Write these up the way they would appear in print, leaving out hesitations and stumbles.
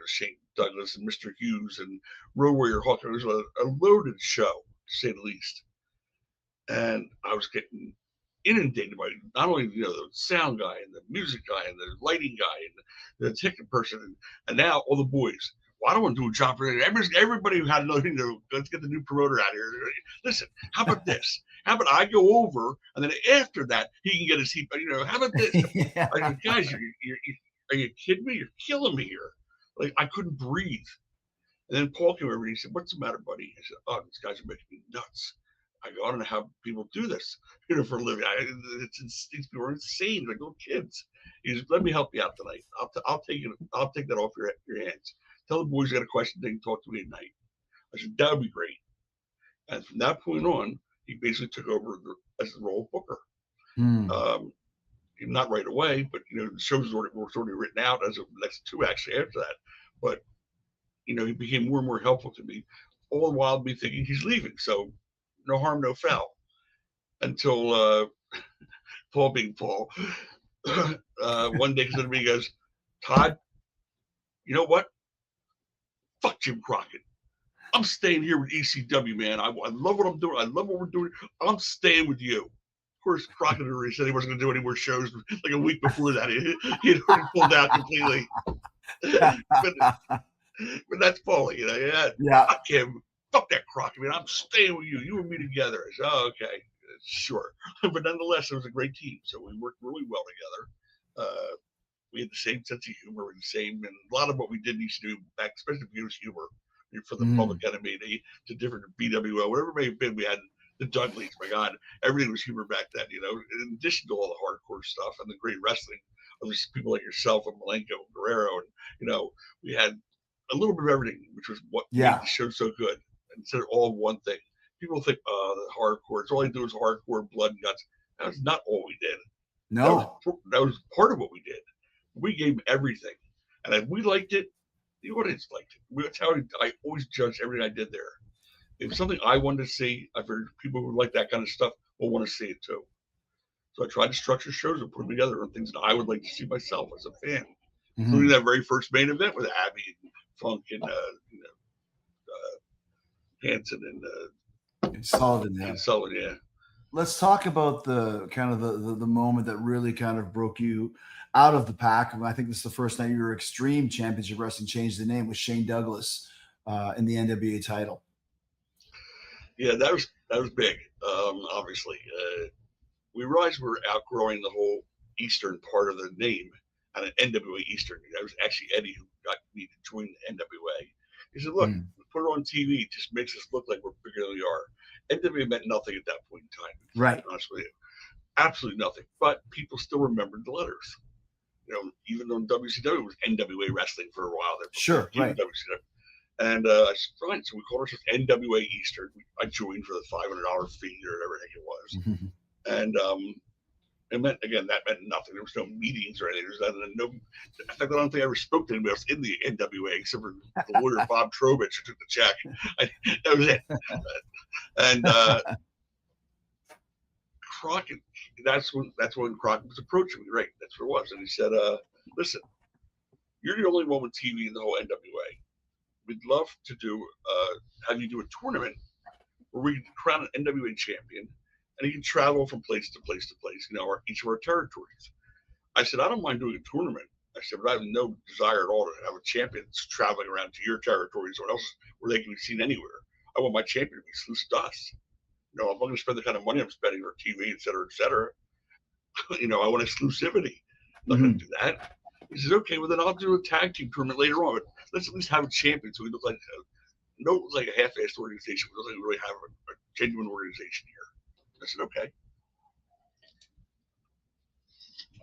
Shane Douglas and Mr. Hughes and Road Warrior Hawk. It was a loaded show, to say the least. And I was getting inundated by not only the sound guy and the music guy and the lighting guy and the ticket person and now all the boys. Well, I don't want to do a job for everybody who had another. Let's get the new promoter out here. Listen, how about this? How about I go over and then after that he can get his seat? How about this? Yeah. I go, guys, are you kidding me? You're killing me here. Like I couldn't breathe. And then Paul came over and he said, "What's the matter, buddy?" I said, "Oh, these guys are making me nuts." I go, "I don't know how people do this, for a living. These people are insane, like little kids." He said, "Let me help you out tonight. I'll take it. I'll take that off your hands. Tell the boys you got a question. They can talk to me at night." I said, "That would be great." And from that point on, he basically took over as the role of booker. Hmm. Not right away, but the shows were already written out as of the next two actually after that. But he became more and more helpful to me, all the while me thinking he's leaving. So no harm, no foul. Until Paul being Paul, one day he said to me, he goes, "Todd, you know what? Fuck Jim Crockett. I'm staying here with ECW, man. I love what I'm doing. I love what we're doing. I'm staying with you." Of course, Crockett already said he wasn't going to do any more shows. Like a week before that, he had already pulled out completely. but that's Paul, Yeah. Fuck him. Fuck that Crockett, man. I'm staying with you. You and me together. I said, "Oh, okay, sure." But nonetheless, it was a great team. So we worked really well together. We had the same sense of humor and the same, and a lot of what we did used to do back, especially if it was humor for the Mm. Public Enemy to different BWO, whatever it may have been. We had the Dudleys. My God, everything was humor back then. In addition to all the hardcore stuff and the great wrestling of these people like yourself and Malenko and Guerrero, and we had a little bit of everything, which was what made Yeah. the show so good. Instead of all one thing, people think, "Oh, the hardcore. It's all I do is hardcore, blood and guts." That was not all we did. No. That was part of what we did. We gave everything, and if we liked it, the audience liked it. That's how I always judged everything I did there. If something I wanted to see, I've heard people who like that kind of stuff will want to see it too. So I tried to structure shows and put them together on things that I would like to see myself as a fan, including Mm-hmm. that very first main event with Abby and Funk and Hanson Sullivan. Yeah. and Sullivan. Yeah, Let's talk about the kind of the moment that really kind of broke you out of the pack. I think this is the first time your Extreme Championship Wrestling changed the name with Shane Douglas in the NWA title. yeah, that was big. Obviously, we realized we were outgrowing the whole Eastern part of the name and an NWA Eastern. That was actually Eddie who got me to join the NWA. He said, "Look, Mm. put it on TV. It just makes us look like we're bigger than we are." NWA meant nothing at that point in time, to Right. be honest with you. Absolutely nothing. But people still remembered the letters. Even though WCW was NWA Wrestling for a while there before Sure. it became Right. WCW. And I said, fine. So we called ourselves NWA Eastern. I joined for the $500 fee or whatever the heck it was. Mhm. And it meant, again, that meant nothing. There was no meetings or anything. There was no, in fact, I don't think I ever spoke to anybody else in the NWA except for the lawyer Bob Trowbridge who took the check. That was it. And Crockett, that's when Crockett was approaching me, right? That's what it was. And he said, "Listen, you're the only one with TV in the whole NWA. We'd love to have you do a tournament where we can crown an NWA champion, and he can travel from place to place to place, each of our territories." I said, "I don't mind doing a tournament." I said, "But I have no desire at all to have a champion that's traveling around to your territories or else where they can be seen anywhere. I want my champion to be exclusive to us. If I'm going to spend the kind of money I'm spending on TV, et cetera, I want exclusivity. I'm not going Mhm. to do that." He says, "Okay, well then I'll do a tag team tournament later on, but let's at least have a champion so we look like a half-assed organization. We look like we really have a genuine organization here." I said, "Okay."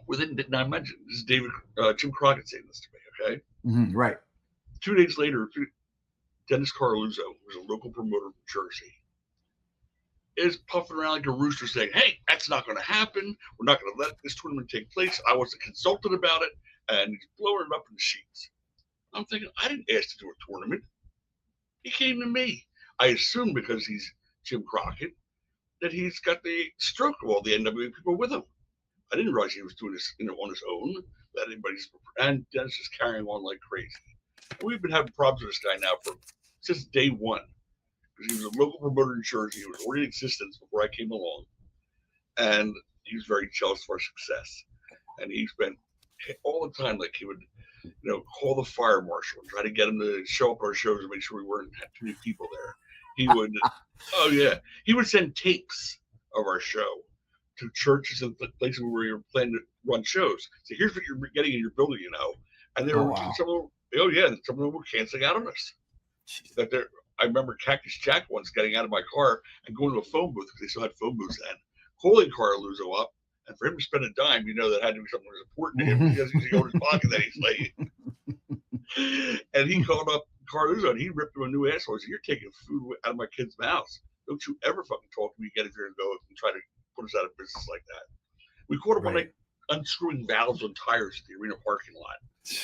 Within, didn't I mention this is Jim Crockett saying this to me? Okay, Mhm. Right. 2 days later, Dennis Carluzzo, who's a local promoter from Jersey, is puffing around like a rooster saying, "Hey, that's not going to happen. We're not going to let this tournament take place. I wasn't consulted about it." And he's blowing it up in the sheets. I'm thinking, I didn't ask to do a tournament. He came to me. I assume because he's Jim Crockett that he's got the stroke of all the NWA people with him. I didn't realize he was doing this, on his own. That anybody's and Dennis is carrying on like crazy. we've been having problems with this guy now since day one, because he was a local promoter in Jersey. He was already in existence before I came along, and he was very jealous of our success. And he spent all the time, like, he would, call the fire marshal and try to get him to show up at our shows and make sure we weren't had too many people there. He would, oh yeah, he would send tapes of our show to churches and places where we were planning to run shows. So here's what you're getting in your building, And they were wow. some of them, oh yeah, some of them were canceling out on us. That they're, I remember Cactus Jack once getting out of my car and going to a phone booth, because they still had phone booths then, calling Carluzzo up, and for him to spend a dime, that had to be something that was important to him, because he go in his pocket that he's late. And he called up Carluzzo and he ripped him a new asshole. He said, "You're taking food out of my kids' mouths. Don't you ever fucking talk to me again if you're gonna go and try to put us out of business like that." We caught him one night unscrewing valves on tires at the arena parking lot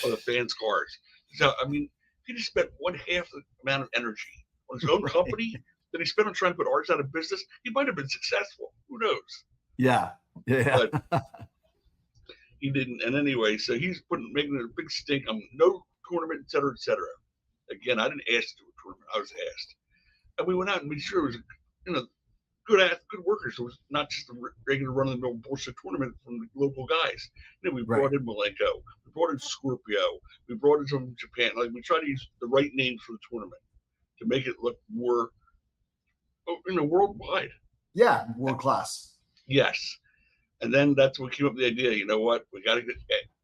of the fans' cars. So I mean, he just spent one half the amount of energy on his own company that he spent on trying to put ours out of business. He might have been successful. Who knows? Yeah. But he didn't. And anyway, so he's making a big stink on no tournament, et cetera, et cetera. Again, I didn't ask to do a tournament. I was asked. And we went out and made sure it was, good workers. So it was not just a regular run-of-the-mill bullshit tournament from the local guys. We brought in Malenko. We brought in Scorpio. We brought in some from Japan. Like, we tried to use the right names for the tournament to make it look more, worldwide. Yeah, world class. Yes. And then that's what came up with the idea. You know what? We got to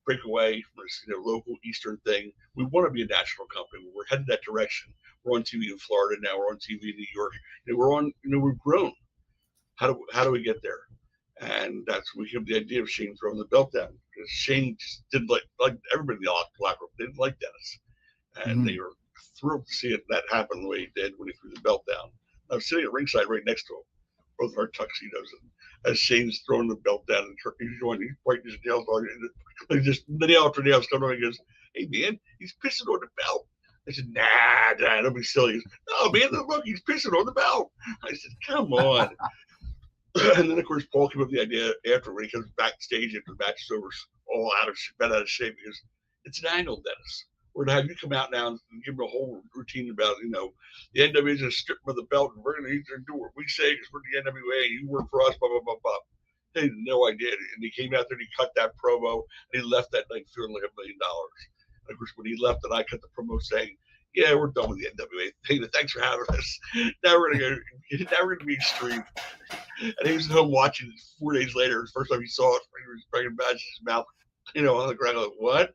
break away from this, local Eastern thing. We want to be a national company. We're headed that direction. We're on TV in Florida now. We're on TV in New York. We're on. We've grown. How do we get there? And that's when we came up with the idea of Shane throwing the belt down, because Shane just didn't like everybody in the locker room. They didn't like Dennis, and they were thrilled to see that happen the way he did when he threw the belt down. I was sitting at ringside right next to him, both of our tuxedos, and as Shane's throwing the belt down, and he's biting his nails on it, and just nail after nails coming on. He goes, "Hey man, he's pissing on the belt." I said, "Nah, don't be silly." He goes, "No man, look, he's pissing on the belt." I said, "Come on." And then of course Paul came up with the idea after, when he comes backstage after the match is over, all bent out of shape, because it's an angle, Dennis. We're gonna have you come out now and give him a whole routine about, the NWA is gonna strip him of the belt, and we're gonna do what we say because we're the NWA and you work for us, blah blah blah blah. They had no idea, and he came out there and he cut that promo, and he left that night feeling like $1 million. And of course, when he left, and I cut the promo saying, "Yeah, we're done with the NWA. Hey, thanks for having us. Now we're gonna be extreme." And he was at home watching it 4 days later. The first time he saw it, he was bringing back his mouth, on the ground. Like, what?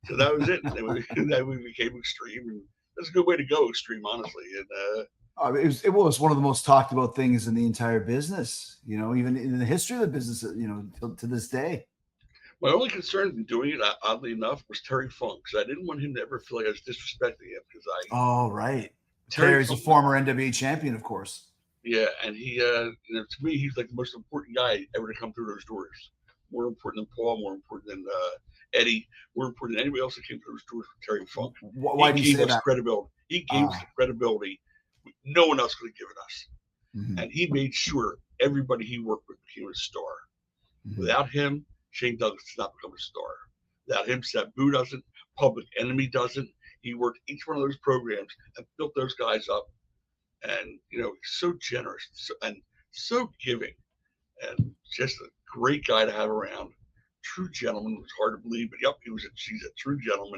So that was it. And then we became extreme, and that's a good way to go, extreme, honestly. And it was one of the most talked about things in the entire business, even in the history of the business, to this day. My only concern in doing it, oddly enough, was Terry Funk, because I didn't want him to ever feel like I was disrespecting him. Oh, right. Terry's a former NWA champion, of course. Yeah, and he, to me, he's like the most important guy ever to come through those doors. More important than Paul, more important than Eddie, more important than anybody else that came through those doors with Terry Funk. Why do you say that? Credibility. He gave us the credibility no one else could have given us. Mm-hmm. And he made sure everybody he worked with became a star. Mm-hmm. Without him, Shane Douglas does not become a star. Without him, Sabu doesn't. Public Enemy doesn't. He worked each one of those programs and built those guys up. And, he's so generous and so giving, and just a great guy to have around. True gentleman. It was hard to believe, but yep, he's a true gentleman.